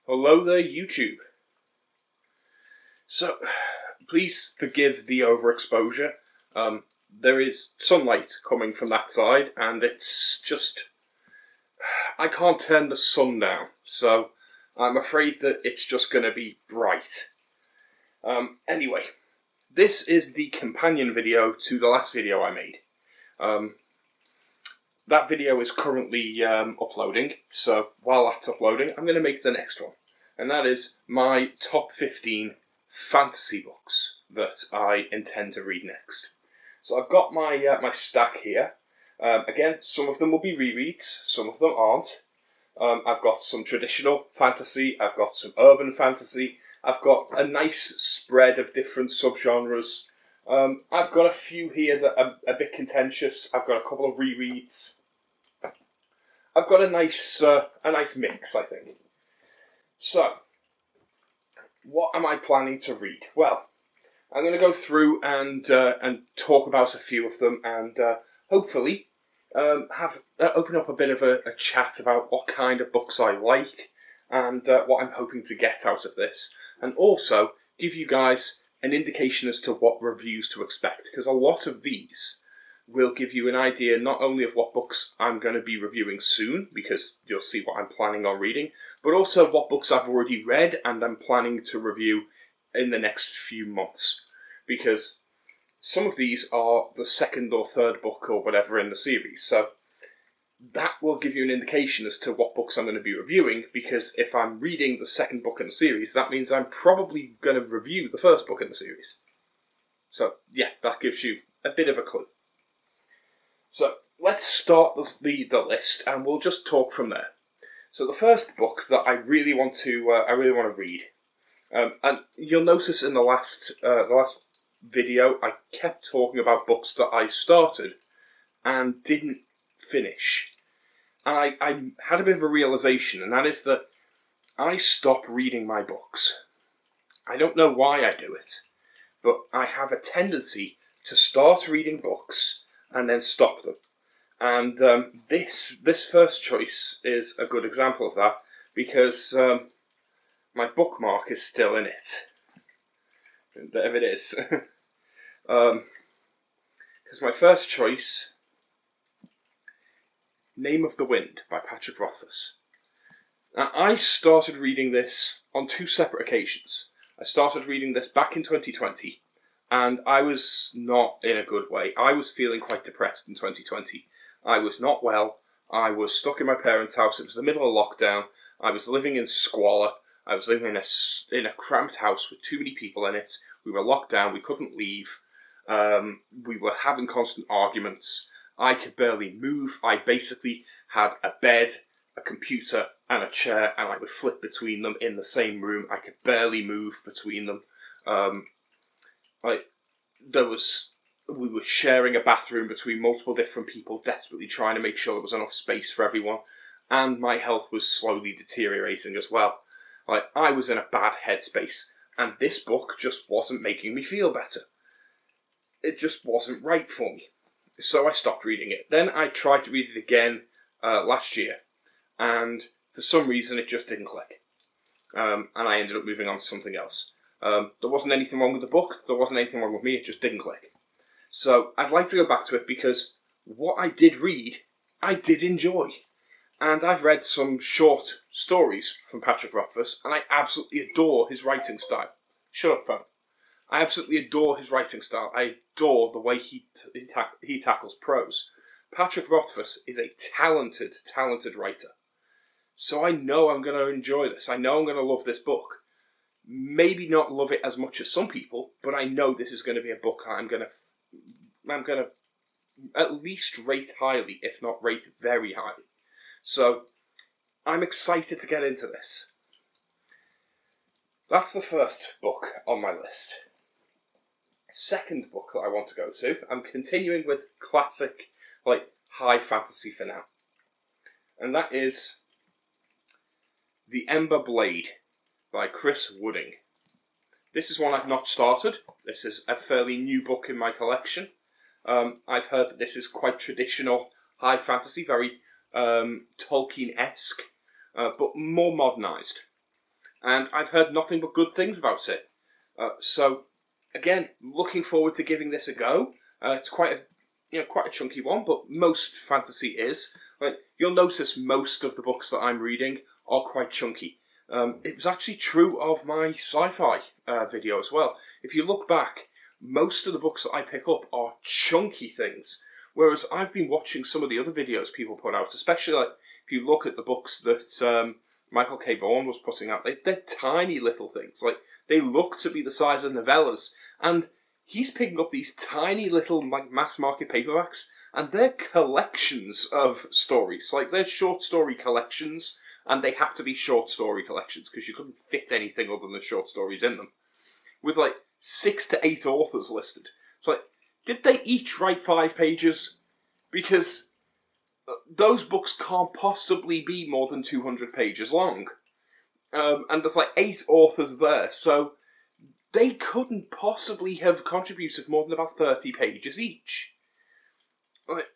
Hello there, YouTube. So, please forgive the overexposure. There is sunlight coming from that side, and it's just... I can't turn the sun down, so I'm afraid that it's just going to be bright. Anyway, this is the companion video to the last video I made. That video is currently uploading, so while that's uploading, I'm going to make the next one. And that is my top 15 fantasy books that I intend to read next. So I've got my my stack here. Again, some of them will be rereads, some of them aren't. I've got some traditional fantasy, I've got some urban fantasy, I've got a nice spread of different subgenres. I've got a few here that are a bit contentious. I've got a couple of rereads. I've got a nice mix, I think. So, what am I planning to read? Well, I'm going to go through and talk about a few of them, and hopefully open up a bit of a chat about what kind of books I like and what I'm hoping to get out of this, and also give you guys an indication as to what reviews to expect, because a lot of these will give you an idea not only of what books I'm going to be reviewing soon, because you'll see what I'm planning on reading, but also what books I've already read and I'm planning to review in the next few months, because some of these are the second or third book or whatever in the series, so that will give you an indication as to what books I'm going to be reviewing, because if I'm reading the second book in the series, that means I'm probably going to review the first book in the series. So, yeah, that gives you a bit of a clue. So, let's start the list, and we'll just talk from there. So, the first book that I really want to read, and you'll notice in the last video, I kept talking about books that I started and didn't finish. And I had a bit of a realization, and that is that I stop reading my books. I don't know why I do it, but I have a tendency to start reading books and then stop them. And this first choice is a good example of that, because my bookmark is still in it. And there it is. Because my first choice, Name of the Wind by Patrick Rothfuss. Now, I started reading this on two separate occasions. I started reading this back in 2020, and I was not in a good way. I was feeling quite depressed in 2020. I was not well. I was stuck in my parents' house. It was the middle of lockdown. I was living in squalor. I was living in a cramped house with too many people in it. We were locked down. We couldn't leave. We were having constant arguments. I could barely move. I basically had a bed, a computer, and a chair, and I would flip between them in the same room. I could barely move between them. We were sharing a bathroom between multiple different people, desperately trying to make sure there was enough space for everyone, and my health was slowly deteriorating as well. I was in a bad headspace, and this book just wasn't making me feel better. It just wasn't right for me. So I stopped reading it. Then I tried to read it again last year, and for some reason it just didn't click. And I ended up moving on to something else. There wasn't anything wrong with the book, there wasn't anything wrong with me, it just didn't click. So I'd like to go back to it, because what I did read, I did enjoy. And I've read some short stories from Patrick Rothfuss, and I absolutely adore his writing style. Shut up, phone. I absolutely adore his writing style. I adore the way he tackles prose. Patrick Rothfuss is a talented writer. So I know I'm going to enjoy this. I know I'm going to love this book. Maybe not love it as much as some people, but I know this is going to be a book I'm going to at least rate highly, if not rate very highly. So I'm excited to get into this. That's the first book on my list. Second book that I want to go to, I'm continuing with classic, high fantasy for now. And that is The Ember Blade by Chris Wooding. This is one I've not started. This is a fairly new book in my collection. I've heard that this is quite traditional high fantasy, very Tolkien-esque, but more modernised. and I've heard nothing but good things about it. So, again, looking forward to giving this a go. It's quite a chunky one, but most fantasy is. Like, you'll notice most of the books that I'm reading are quite chunky. It was actually true of my sci-fi video as well. If you look back, most of the books that I pick up are chunky things. Whereas I've been watching some of the other videos people put out, especially like if you look at the books that Michael K. Vaughan was putting out, they're tiny little things. Like, they look to be the size of novellas, and he's picking up these tiny little like mass market paperbacks, and they're collections of stories. Like, they're short story collections, and they have to be short story collections because you couldn't fit anything other than short stories in them. With like 6 to 8 authors listed. It's like, did they each write 5 pages? Because those books can't possibly be more than 200 pages long. And there's like 8 authors there, so they couldn't possibly have contributed more than about 30 pages each. Like,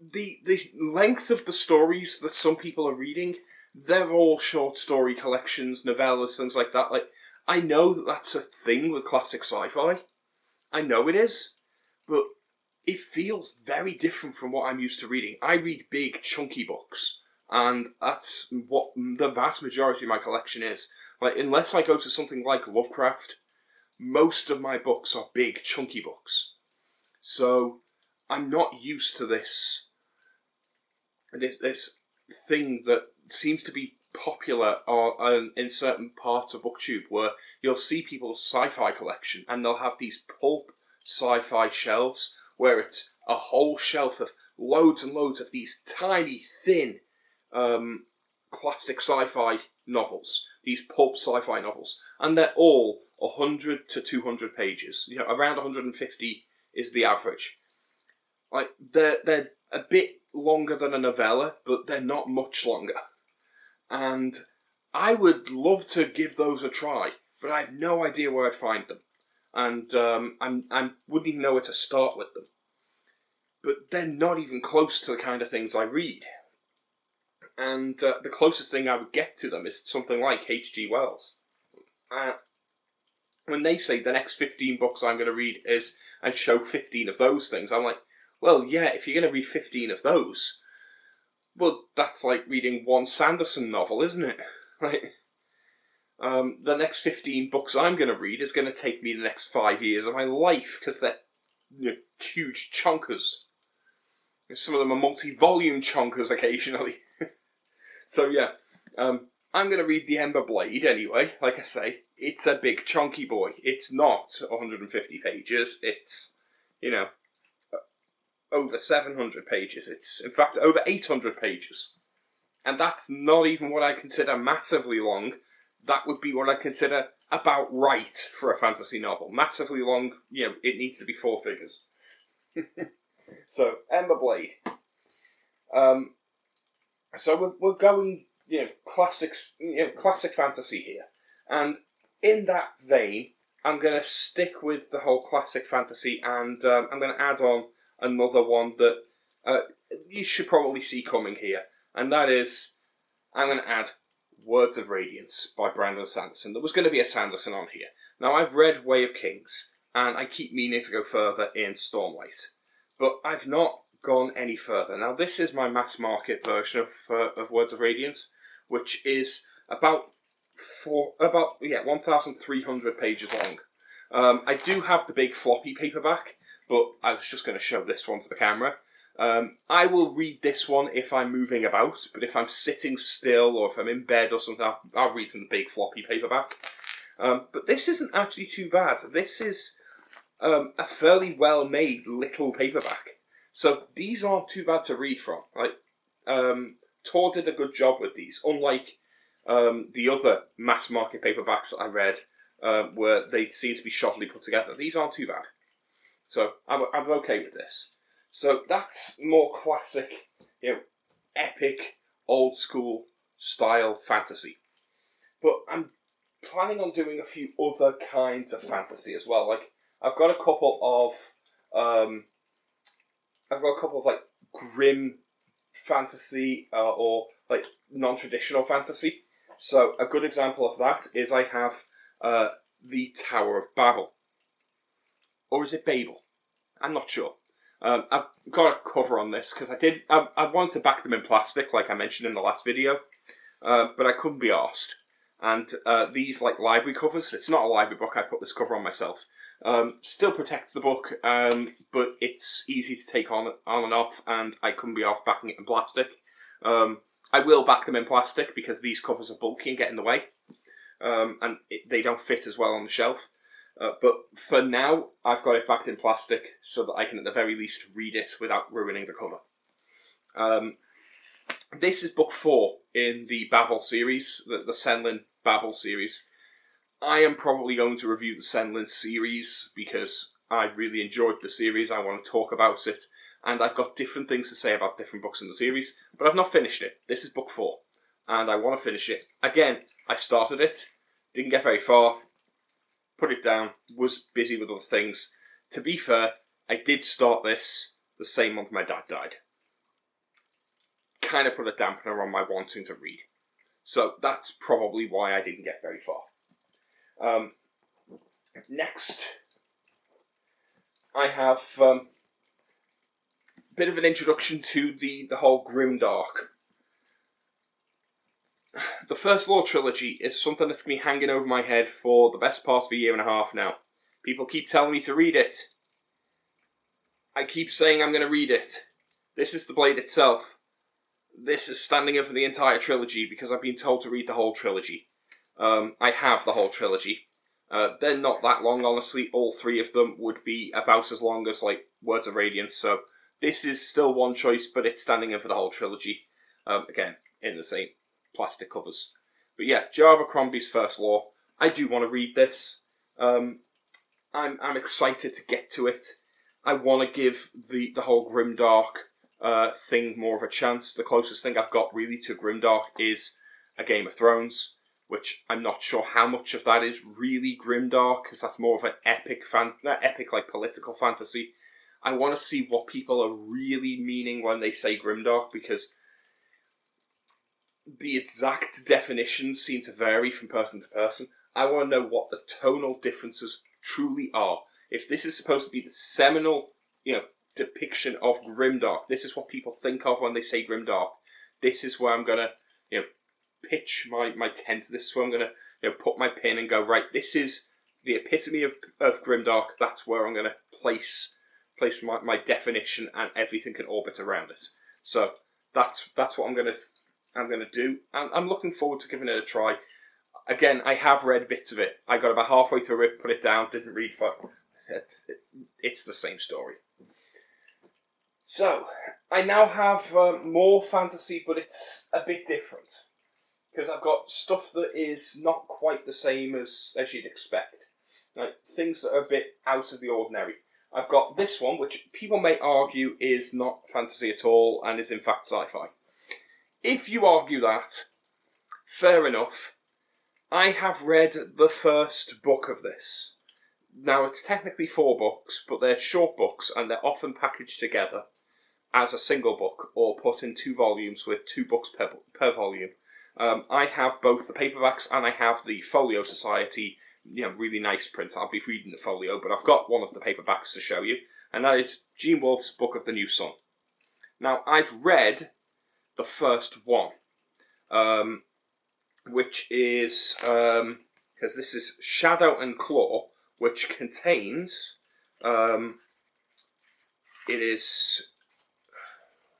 the length of the stories that some people are reading, they're all short story collections, novellas, things like that. Like, I know that that's a thing with classic sci-fi. I know it is. But it feels very different from what I'm used to reading. I read big, chunky books, and that's what the vast majority of my collection is. Like, unless I go to something like Lovecraft, most of my books are big, chunky books. So I'm not used to this thing that seems to be popular in certain parts of Booktube, where you'll see people's sci-fi collection, and they'll have these pulp sci-fi shelves where it's a whole shelf of loads and loads of these tiny, thin, classic sci-fi novels, these pulp sci-fi novels, and they're all 100 to 200 pages. You know, around 150 is the average. Like, they're a bit longer than a novella, but they're not much longer. And I would love to give those a try, but I have no idea where I'd find them. And I wouldn't even know where to start with them. But they're not even close to the kind of things I read. And the closest thing I would get to them is something like H.G. Wells. When they say the next 15 books I'm going to read is, and show 15 of those things, I'm like, well, yeah, if you're going to read 15 of those, well, that's like reading one Sanderson novel, isn't it? Like, the next 15 books I'm going to read is going to take me the next 5 years of my life, because they're huge chonkers. Some of them are multi-volume chonkers occasionally. So yeah, I'm going to read The Ember Blade anyway. Like I say, it's a big chunky boy. It's not 150 pages. It's, over 700 pages. It's, in fact, over 800 pages. And that's not even what I consider massively long. That would be what I consider about right for a fantasy novel. Massively long, it needs to be 4 figures. So, Ember Blade. So we're going, classics, classic fantasy here. And in that vein, I'm going to stick with the whole classic fantasy, and I'm going to add on another one that you should probably see coming here. And that is, I'm going to add Words of Radiance by Brandon Sanderson. There was going to be a Sanderson on here. Now, I've read Way of Kings, and I keep meaning to go further in Stormlight. But I've not gone any further. Now, this is my mass market version of Words of Radiance, which is about 1,300 pages long. I do have the big floppy paperback, but I was just going to show this one to the camera. I will read this one if I'm moving about, but if I'm sitting still or if I'm in bed or something, I'll read from the big floppy paperback. But this isn't actually too bad. This is a fairly well-made little paperback. So these aren't too bad to read from. Like, Tor did a good job with these, unlike the other mass market paperbacks that I read, where they seem to be shoddily put together. These aren't too bad. So I'm okay with this. So that's more classic, epic, old school style fantasy. But I'm planning on doing a few other kinds of fantasy as well. Like, I've got a couple of like grim fantasy or like non-traditional fantasy. So a good example of that is I have the Tower of Babel. Or is it Babel? I'm not sure. I've got a cover on this because I wanted to back them in plastic like I mentioned in the last video, but I couldn't be arsed. And these like library covers, it's not a library book, I put this cover on myself. Still protects the book, but it's easy to take on and off, and I couldn't be off backing it in plastic. I will back them in plastic because these covers are bulky and get in the way, and they don't fit as well on the shelf. But for now, I've got it backed in plastic so that I can at the very least read it without ruining the cover. This is book 4 in the Babel series, the Senlin Babel series. I am probably going to review the Senlin series because I really enjoyed the series. I want to talk about it, and I've got different things to say about different books in the series, but I've not finished it. This is book 4, and I want to finish it. Again, I started it, didn't get very far, put it down, was busy with other things. To be fair, I did start this the same month my dad died. Kind of put a dampener on my wanting to read. So that's probably why I didn't get very far. Next, I have a bit of an introduction to the whole grimdark. The First Law trilogy is something that's going to be hanging over my head for the best part of a year and a half now. People keep telling me to read it. I keep saying I'm going to read it. This is The Blade itself. This is standing in for the entire trilogy because I've been told to read the whole trilogy. I have the whole trilogy. They're not that long, honestly. All 3 of them would be about as long as, like, Words of Radiance, so this is still one choice, but it's standing in for the whole trilogy. Again, in the same plastic covers. But yeah, Joe Abercrombie's First Law. I do want to read this. I'm excited to get to it. I want to give the whole grimdark thing more of a chance. The closest thing I've got really to grimdark is a Game of Thrones, which I'm not sure how much of that is really grimdark, because that's more of an epic like political fantasy. I want to see what people are really meaning when they say grimdark, because the exact definitions seem to vary from person to person. I want to know what the tonal differences truly are. If this is supposed to be the seminal, depiction of grimdark, this is what people think of when they say grimdark. This is where I'm gonna, pitch my tent. This is where I'm gonna, put my pin and go, right, this is the epitome of grimdark. That's where I'm gonna place my definition, and everything can orbit around it. So that's what I'm gonna do, and I'm looking forward to giving it a try. Again, I have read bits of it. I got about halfway through it, put it down, didn't read for it. It's the same story. So, I now have more fantasy, but it's a bit different. Because I've got stuff that is not quite the same as you'd expect. Like, things that are a bit out of the ordinary. I've got this one, which people may argue is not fantasy at all, and is in fact sci-fi. If you argue that, fair enough. I have read the first book of this. Now, it's technically 4 books, but they're short books, and they're often packaged together as a single book, or put in 2 volumes with 2 books per volume. I have both the paperbacks and I have the Folio Society, really nice print. I'll be reading the folio, but I've got one of the paperbacks to show you, and that is Gene Wolfe's Book of the New Sun. Now, I've read the first one, which is, because this is Shadow and Claw, which contains, it is,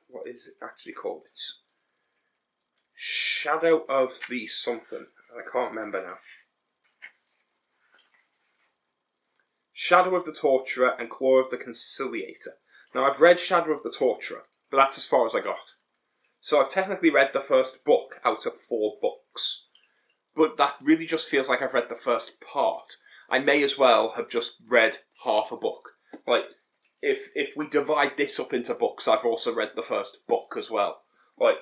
what is it actually called? It's Shadow of the something. I can't remember now. Shadow of the Torturer and Claw of the Conciliator. Now, I've read Shadow of the Torturer, but that's as far as I got. So I've technically read the first book out of 4 books. But that really just feels like I've read the first part. I may as well have just read half a book. Like, if we divide this up into books, I've also read the first book as well. Like,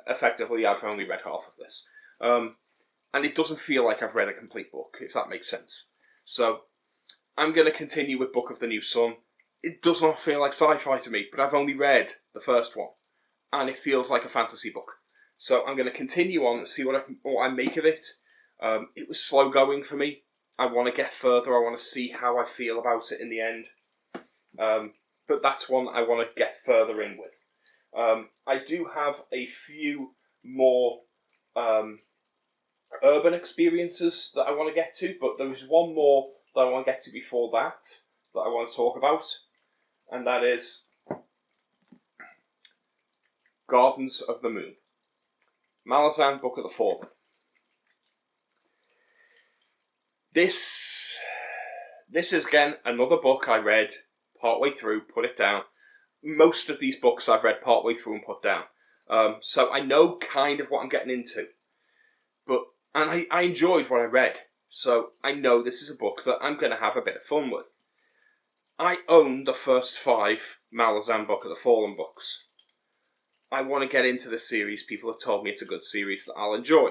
effectively, I've only read half of this. And it doesn't feel like I've read a complete book, if that makes sense. So, I'm going to continue with Book of the New Sun. It does not feel like sci-fi to me, but I've only read the first one. And it feels like a fantasy book. So I'm going to continue on and see what I make of it. It was slow going for me. I want to get further. I want to see how I feel about it in the end. But that's one I want to get further in with. I do have a few more urban experiences that I want to get to, but there is one more that I want to get to before that I want to talk about, and that is Gardens of the Moon. Malazan, Book of the Fallen. This is again another book I read partway through, put it down. Most of these books I've read partway through and put down. So I know kind of what I'm getting into. And I enjoyed what I read. So I know this is a book that I'm going to have a bit of fun with. I own the first 5 Malazan Book of the Fallen books. I want to get into this series. People have told me it's a good series that I'll enjoy.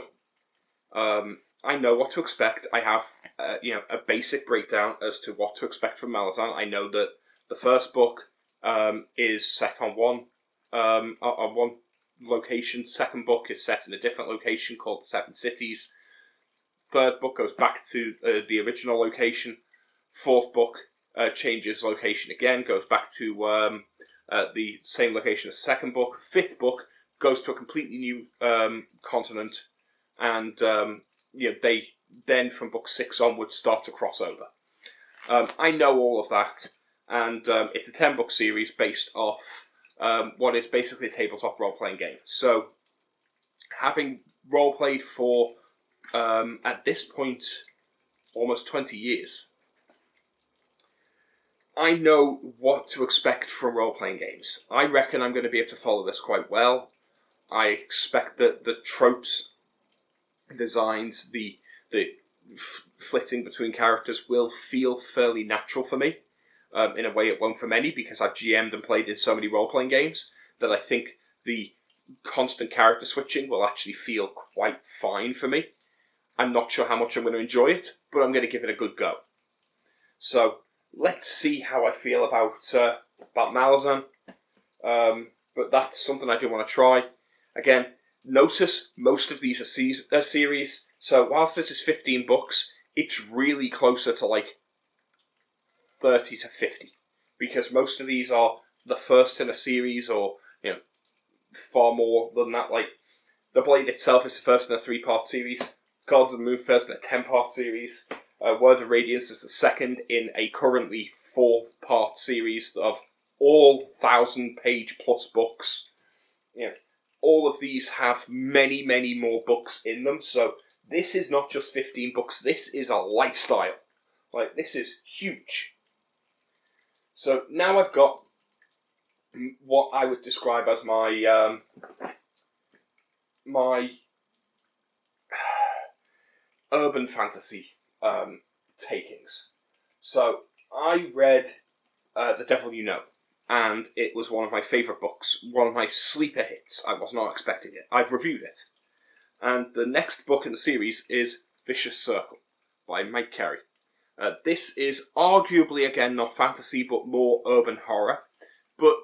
I know what to expect. I have a basic breakdown as to what to expect from Malazan. I know that the first book is set on one location. Second book is set in a different location called the Seven Cities. Third book goes back to the original location. Fourth book changes location again, goes back to the same location as second book. Fifth book goes to a completely new continent, and they then from book 6 onwards start to cross over. I know all of that, and it's a 10-book series based off what is basically a tabletop role-playing game. So, having role-played for, at this point, almost 20 years, I know what to expect from role-playing games. I reckon I'm going to be able to follow this quite well. I expect that the tropes, designs, the flitting between characters will feel fairly natural for me. In a way it won't for many, because I've GM'd and played in so many role-playing games that I think the constant character switching will actually feel quite fine for me. I'm not sure how much I'm going to enjoy it, but I'm going to give it a good go. So, let's see how I feel about Malazan. But that's something I do want to try. Again, notice most of these are series, so whilst this is 15 books, it's really closer to like 30 to 50, because most of these are the first in a series, or far more than that. Like The Blade itself is the first in a 3-part series. Gardens of the Moon first in a 10-part series. Words of Radiance is the second in a currently 4-part series of all 1,000-page plus books. All of these have many, many more books in them. So this is not just 15 books. This is a lifestyle. Like, this is huge. So now I've got what I would describe as my urban fantasy takings. So I read The Devil You Know, and it was one of my favourite books, one of my sleeper hits. I was not expecting it. I've reviewed it. And the next book in the series is Vicious Circle by Mike Carey. This is arguably, again, not fantasy, but more urban horror. But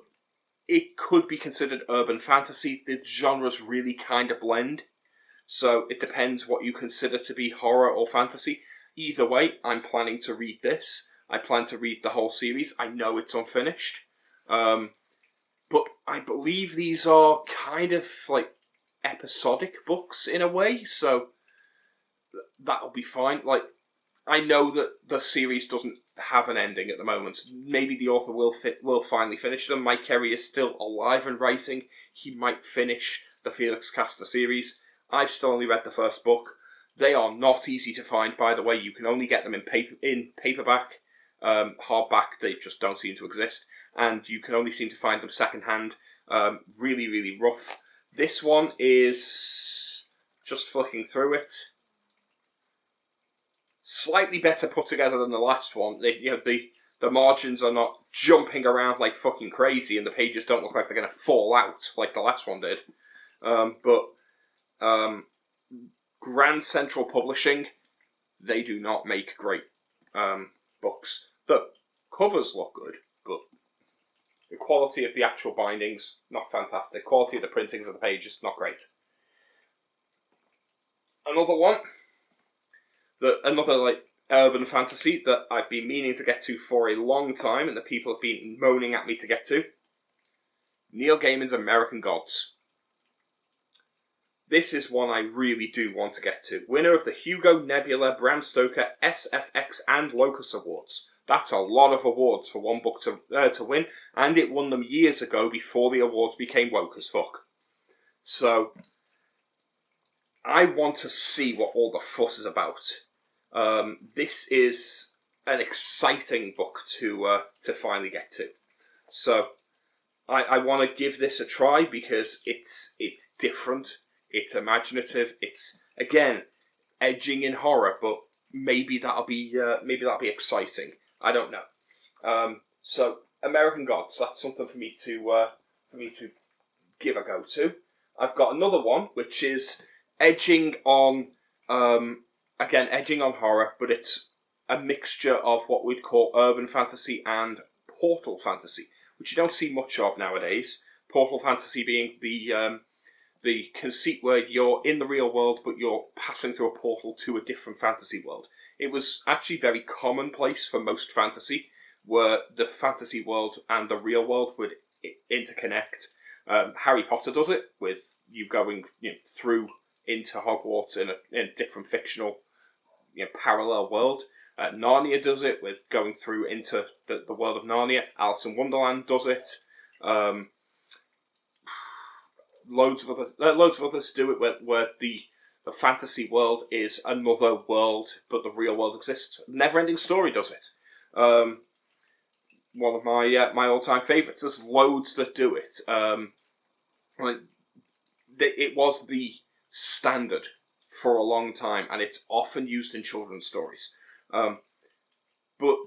it could be considered urban fantasy. The genres really kind of blend. So it depends what you consider to be horror or fantasy. Either way, I'm planning to read this. I plan to read the whole series. I know it's unfinished. But I believe these are kind of like episodic books in a way. So that'll be fine. Like, I know that the series doesn't have an ending at the moment. Maybe the author will finally finish them. Mike Carey is still alive and writing. He might finish the Felix Castor series. I've still only read the first book. They are not easy to find, by the way. You can only get them in paperback. Hardback, they just don't seem to exist. And you can only seem to find them secondhand. Really, really rough. This one is, just flicking through it, slightly better put together than the last one. The margins are not jumping around like fucking crazy, and the pages don't look like they're going to fall out like the last one did. But Grand Central Publishing, they do not make great books. The covers look good, but the quality of the actual bindings, not fantastic. Quality of the printings of the pages, not great. Another one, another like urban fantasy that I've been meaning to get to for a long time, and that people have been moaning at me to get to. Neil Gaiman's American Gods. This is one I really do want to get to. Winner of the Hugo, Nebula, Bram Stoker, SFX and Locus Awards. That's a lot of awards for one book to win, and it won them years ago before the awards became woke as fuck. So, I want to see what all the fuss is about. This is an exciting book to finally get to. So, I want to give this a try because it's different, it's imaginative, it's again edging in horror, but maybe that'll be exciting. I don't know. So American Gods, that's something for me to give a go to. I've got another one which is edging on horror, but it's a mixture of what we'd call urban fantasy and portal fantasy, which you don't see much of nowadays. Portal fantasy being the conceit where you're in the real world, but you're passing through a portal to a different fantasy world. It was actually very commonplace for most fantasy, where the fantasy world and the real world would interconnect. Harry Potter does it, with you going through into Hogwarts in a different fictional parallel world. Narnia does it with going through into the world of Narnia. Alice in Wonderland does it. Loads of others do it where the fantasy world is another world, but the real world exists. Neverending Story does it. One of my all-time favourites. There's loads that do it. It was the standard for a long time, and it's often used in children's stories. But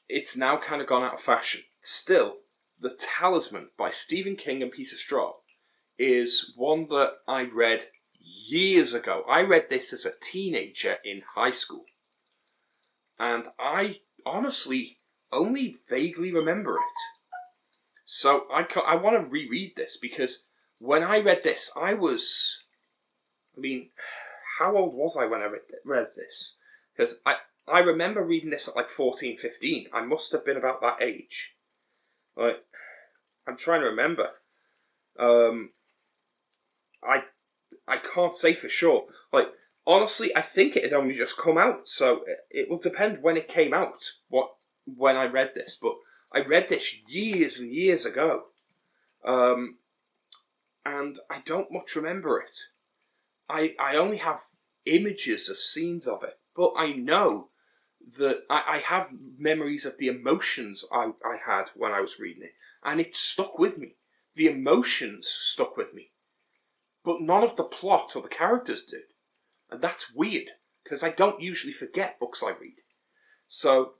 it's now kind of gone out of fashion. Still, The Talisman by Stephen King and Peter Straub is one that I read years ago. I read this as a teenager in high school. And I honestly only vaguely remember it. So I want to reread this, because when I read this, how old was I when I read this? Because I remember reading this at like 14, 15. I must have been about that age. Like, I'm trying to remember. I can't say for sure. Like, honestly, I think it had only just come out, so it will depend when it came out, when I read this. But I read this years and years ago, and I don't much remember it. I only have images of scenes of it, but I know that I have memories of the emotions I had when I was reading it, and it stuck with me. The emotions stuck with me, but none of the plot or the characters did. And that's weird, because I don't usually forget books I read. So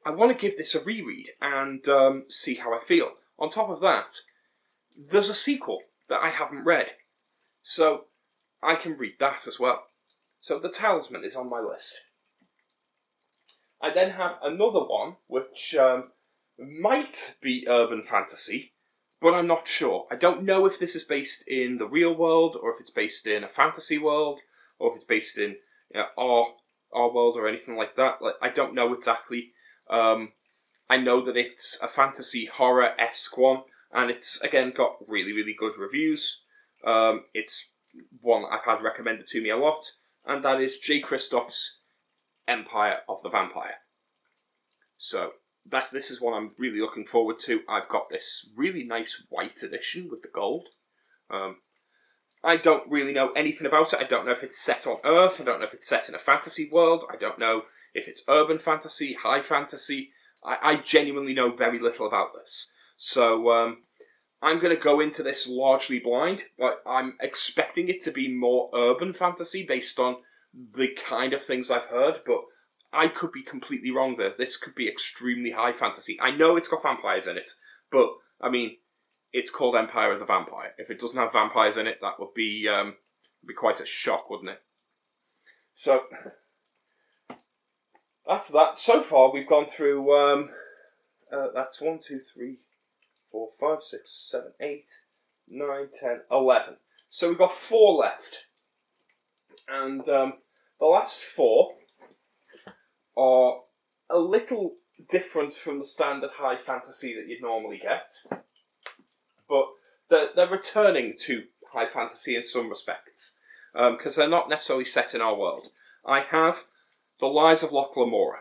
I want to give this a reread and see how I feel. On top of that, there's a sequel that I haven't read, so I can read that as well. So The Talisman is on my list. I then have another one, which might be urban fantasy, but I'm not sure. I don't know if this is based in the real world, or if it's based in a fantasy world, or if it's based in our world or anything like that. Like, I don't know exactly. I know that it's a fantasy horror-esque one, and it's again got really, really good reviews. It's one I've had recommended to me a lot, and that is J. Kristoff's Empire of the Vampire. So this is one I'm really looking forward to. I've got this really nice white edition with the gold. I don't really know anything about it. I don't know if it's set on Earth. I don't know if it's set in a fantasy world. I don't know if it's urban fantasy, high fantasy. I genuinely know very little about this. So I'm going to go into this largely blind, but I'm expecting it to be more urban fantasy based on the kind of things I've heard, but I could be completely wrong there. This could be extremely high fantasy. I know it's got vampires in it, but, I mean, it's called Empire of the Vampire. If it doesn't have vampires in it, that would be quite a shock, wouldn't it? So, that's that. So far, we've gone through, that's 1, 2, 3, 4, 5, 6, 7, 8, 9, 10, 11. So we've got 4 left. And The last four are a little different from the standard high fantasy that you'd normally get, but they're returning to high fantasy in some respects, because they're not necessarily set in our world. I have The Lies of Loch Lamora.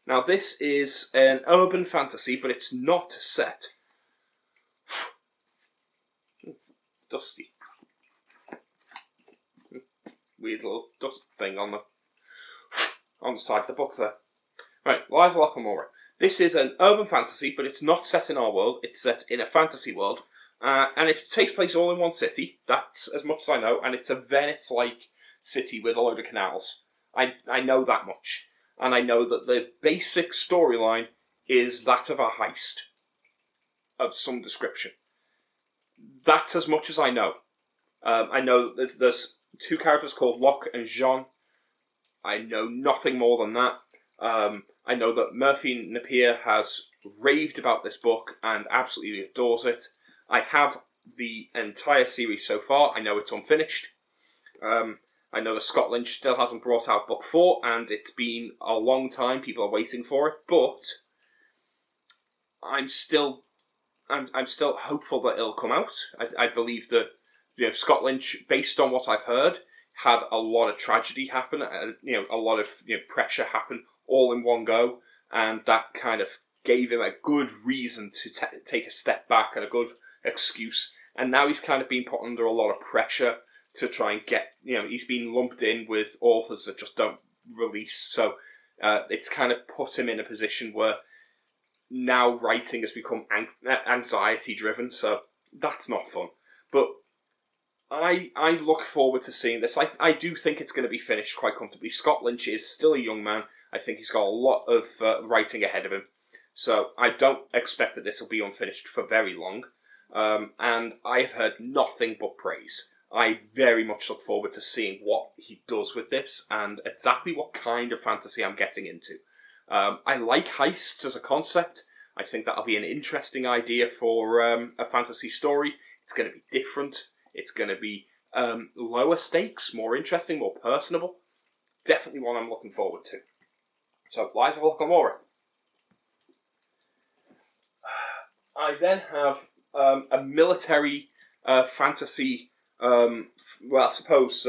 Now this is an urban fantasy, but it's not set. Dusty. Weird little dust thing on the side of the book there. Right, Lies of Loch Lamora. This is an urban fantasy, but it's not set in our world. It's set in a fantasy world. And it takes place all in one city. That's as much as I know. And it's a Venice-like city with a load of canals. I know that much. And I know that the basic storyline is that of a heist of some description. That's as much as I know. I know that there's two characters called Locke and Jean. I know nothing more than that. I know that Murphy Napier has raved about this book and absolutely adores it. I have the entire series so far. I know it's unfinished. I know that Scott Lynch still hasn't brought out book 4, and it's been a long time. People are waiting for it, but I'm still hopeful that it'll come out. I believe that Scott Lynch, based on what I've heard, had a lot of tragedy happen, and a lot of pressure happen all in one go, and that kind of gave him a good reason to take a step back and a good excuse. And now he's kind of been put under a lot of pressure to try and get, he's been lumped in with authors that just don't release. So it's kind of put him in a position where now writing has become anxiety driven. So that's not fun. But I look forward to seeing this. I do think it's going to be finished quite comfortably. Scott Lynch is still a young man. I think he's got a lot of writing ahead of him. So I don't expect that this will be unfinished for very long. And I have heard nothing but praise. I very much look forward to seeing what he does with this and exactly what kind of fantasy I'm getting into. I like heists as a concept. I think that'll be an interesting idea for a fantasy story. It's going to be different. It's going to be lower stakes, more interesting, more personable. Definitely one I'm looking forward to. So, Lies of Loch Lamora. I then have a military fantasy. Well, I suppose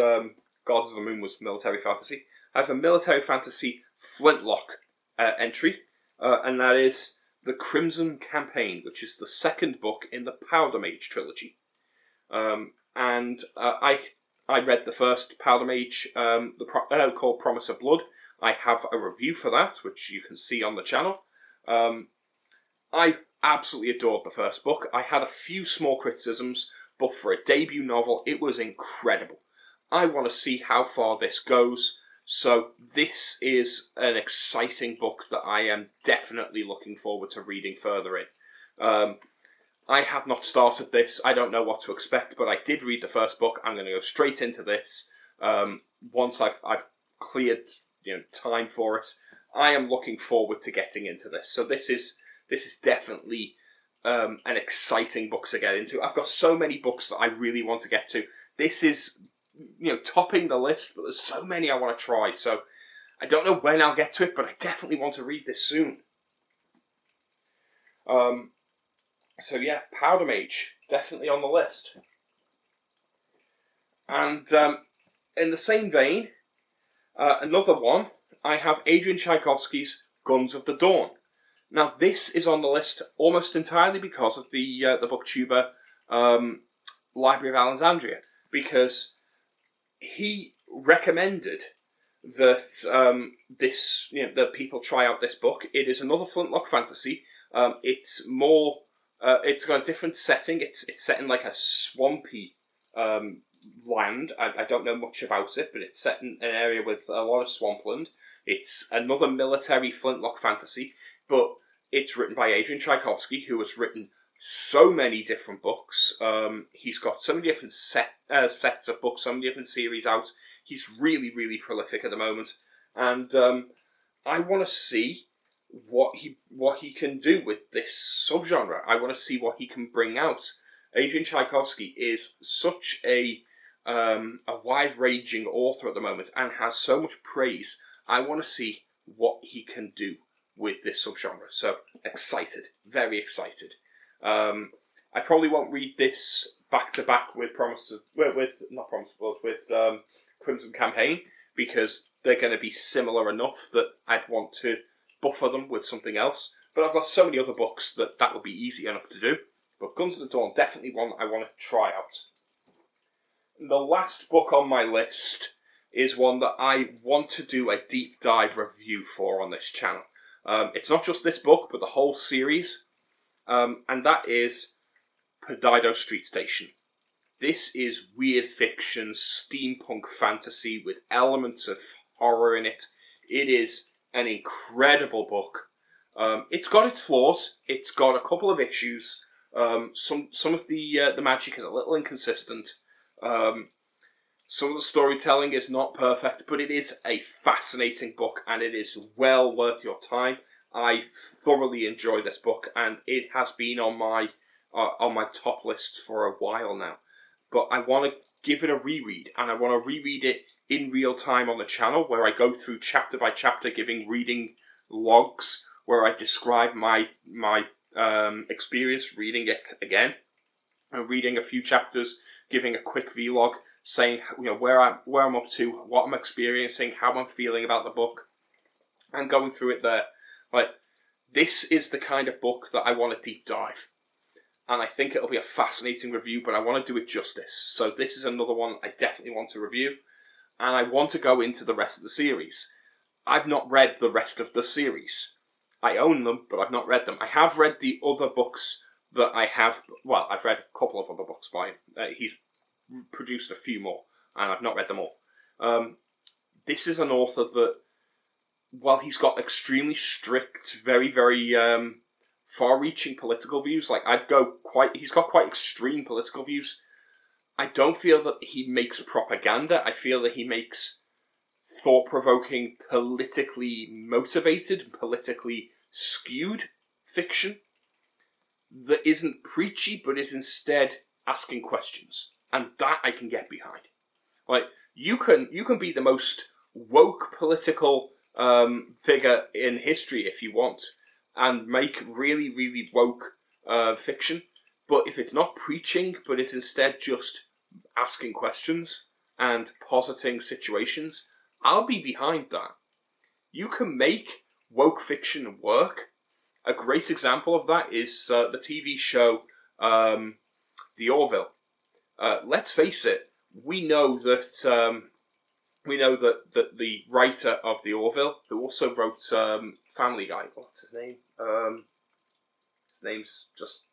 Gods of the Moon was military fantasy. I have a military fantasy Flintlock entry, and that is The Crimson Campaign, which is the second book in the Powder Mage trilogy. And I read the first Powder Mage, called Promise of Blood. I have a review for that, which you can see on the channel. I absolutely adored the first book. I had a few small criticisms, but for a debut novel, it was incredible. I want to see how far this goes, so this is an exciting book that I am definitely looking forward to reading further in. I have not started this. I don't know what to expect, but I did read the first book. I'm going to go straight into this once I've cleared time for it. I am looking forward to getting into this. So this is definitely an exciting book to get into. I've got so many books that I really want to get to. This is topping the list, but there's so many I want to try. So I don't know when I'll get to it, but I definitely want to read this soon. So yeah, Powder Mage, definitely on the list. And in the same vein, another one, I have Adrian Tchaikovsky's Guns of the Dawn. Now this is on the list almost entirely because of the Booktuber Library of Alexandria, because he recommended that that people try out this book. It is another Flintlock fantasy. It's more. It's got a different setting. It's set in like a swampy land. I don't know much about it, but it's set in an area with a lot of swampland. It's another military Flintlock fantasy, but it's written by Adrian Tchaikovsky, who has written so many different books. He's got so many different sets of books, so many different series out. He's really, really prolific at the moment, and I want to see what he can do with this subgenre. I want to see what he can bring out. Adrian Tchaikovsky is such a a wide-ranging author at the moment and has so much praise. I want to see what he can do with this subgenre. So excited, very excited. I probably won't read this back to back with Crimson Campaign, because they're going to be similar enough that I'd want to buffer them with something else. But I've got so many other books that would be easy enough to do. But Guns of the Dawn, definitely one I want to try out. The last book on my list is one that I want to do a deep dive review for on this channel. It's not just this book, but the whole series. And that is Perdido Street Station. This is weird fiction, steampunk fantasy with elements of horror in it. It is an incredible book. It's got its flaws. It's got a couple of issues. Some of the magic is a little inconsistent. Some of the storytelling is not perfect, but it is a fascinating book, and it is well worth your time. I thoroughly enjoy this book, and it has been on my top list for a while now. But I want to give it a reread, and I want to reread it in real time on the channel, where I go through chapter by chapter, giving reading logs, where I describe my experience reading it again, and reading a few chapters, giving a quick vlog, saying where I'm up to, what I'm experiencing, how I'm feeling about the book, and going through it there. Like, this is the kind of book that I want to deep dive. And I think it'll be a fascinating review, but I want to do it justice. So this is another one I definitely want to review. And I want to go into the rest of the series. I've not read the rest of the series. I own them, but I've not read them. I have read the other books that I have. Well, I've read a couple of other books by him. He's produced a few more, and I've not read them all. This is an author that, while he's got extremely strict, very, very far-reaching political views, he's got quite extreme political views. I don't feel that he makes propaganda. I feel that he makes thought-provoking, politically motivated, politically skewed fiction that isn't preachy, but is instead asking questions. And that I can get behind. Like, you can be the most woke political figure in history if you want, and make really, really woke fiction. But if it's not preaching, but it's instead just asking questions and positing situations, I'll be behind that. You can make woke fiction work. A great example of that is the TV show The Orville. Let's face it, we know that the writer of The Orville, who also wrote Family Guy, what's his name? His name's just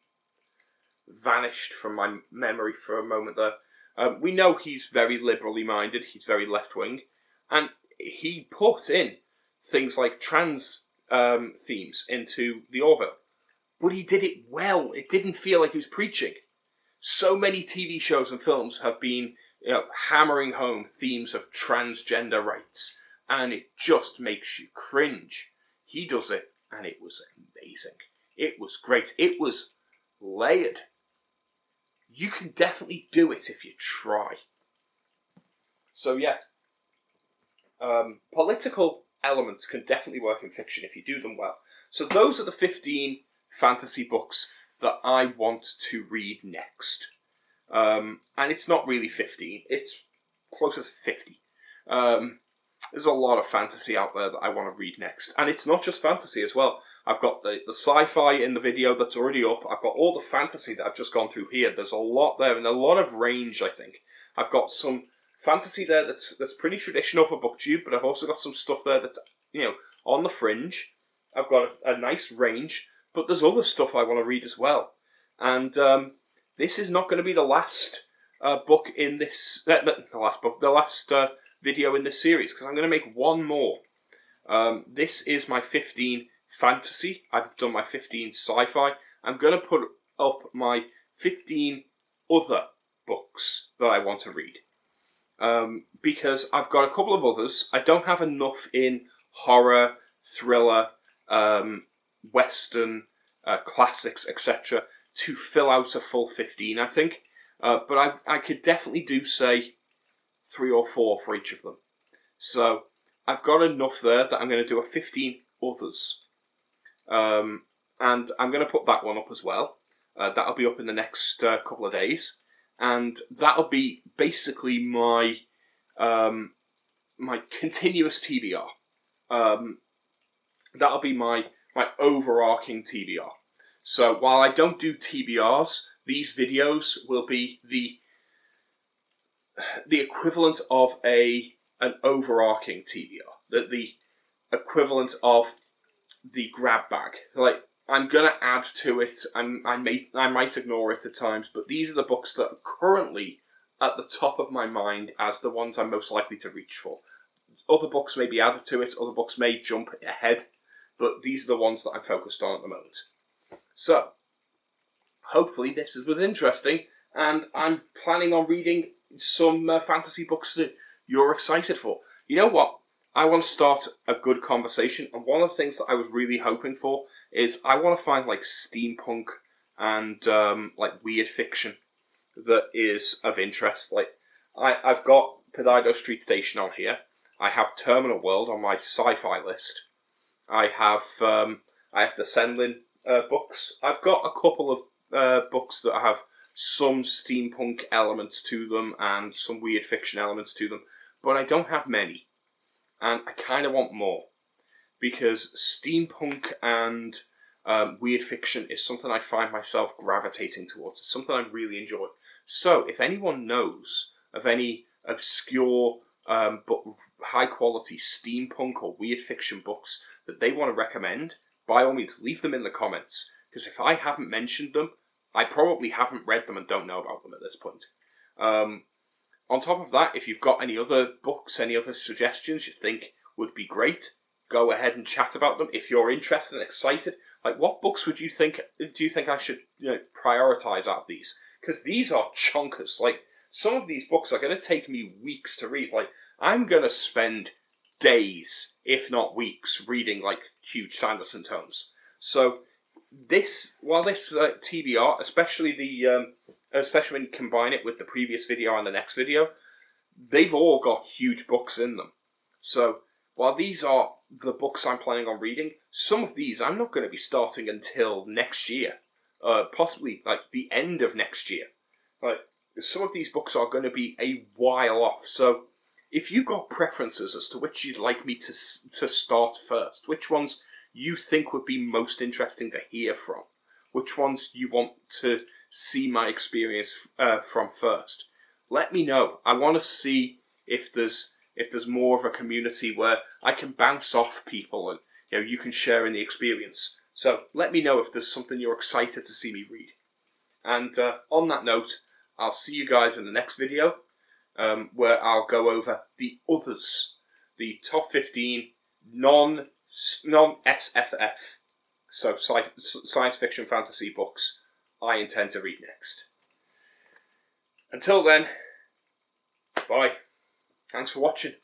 vanished from my memory for a moment there. We know he's very liberally minded, he's very left-wing, and he put in things like trans themes into The Orville. But he did it well. It didn't feel like he was preaching. So many TV shows and films have been hammering home themes of transgender rights, and it just makes you cringe. He does it, and it was amazing. It was great. It was layered. You can definitely do it if you try. So yeah, political elements can definitely work in fiction if you do them well. So those are the 15 fantasy books that I want to read next. And it's not really 15, it's closer to 50. There's a lot of fantasy out there that I want to read next. And it's not just fantasy as well. I've got the sci-fi in the video that's already up. I've got all the fantasy that I've just gone through here. There's a lot there and a lot of range, I think. I've got some fantasy there that's pretty traditional for Booktube, but I've also got some stuff there that's, on the fringe. I've got a nice range, but there's other stuff I want to read as well. And this is not going to be the last book in this... the last video in this series, because I'm going to make one more. This is my 15 fantasy. I've done my 15 sci-fi. I'm going to put up my 15 other books that I want to read. Because I've got a couple of others. I don't have enough in horror, thriller, western, classics, etc. to fill out a full 15, I think. But I could definitely do, say, 3 or 4 for each of them. So I've got enough there that I'm going to do a 15 others. And I'm going to put that one up as well. That'll be up in the next couple of days. And that'll be basically my my continuous TBR. That'll be my overarching TBR. So while I don't do TBRs, these videos will be the equivalent of an overarching TBR. The equivalent of the grab bag. Like, I'm gonna add to it. I might ignore it at times, but these are the books that are currently at the top of my mind as the ones I'm most likely to reach for. Other books may be added to it. Other books may jump ahead, but these are the ones that I'm focused on at the moment. So, hopefully this was interesting, and I'm planning on reading some fantasy books that you're excited for. You know what? I want to start a good conversation, and one of the things that I was really hoping for is I want to find like steampunk and like weird fiction that is of interest. Like I've got Pedido Street Station on here. I have Terminal World on my sci-fi list. I have the Senlin books. I've got a couple of books that have some steampunk elements to them and some weird fiction elements to them, but I don't have many. And I kind of want more, because steampunk and weird fiction is something I find myself gravitating towards. It's something I really enjoy. So if anyone knows of any obscure but high quality steampunk or weird fiction books that they want to recommend, by all means leave them in the comments, because if I haven't mentioned them, I probably haven't read them and don't know about them at this point. On top of that, if you've got any other books, any other suggestions you think would be great, go ahead and chat about them. If you're interested and excited, like, what books do you think I should prioritize out of these? Because these are chonkers. Like, some of these books are going to take me weeks to read. Like, I'm going to spend days, if not weeks, reading like huge Sanderson tomes. So while this TBR, especially when you combine it with the previous video and the next video, they've all got huge books in them. So while these are the books I'm planning on reading, some of these I'm not going to be starting until next year, possibly like the end of next year. Like, some of these books are going to be a while off. So if you've got preferences as to which you'd like me to start first, which ones you think would be most interesting to hear from, which ones you want to see my experience from first, let me know. I want to see if there's more of a community where I can bounce off people and you can share in the experience. So let me know if there's something you're excited to see me read. And on that note, I'll see you guys in the next video, where I'll go over the others, the top 15 non-SFF, so science fiction fantasy books I intend to read next. Until then, bye. Thanks for watching.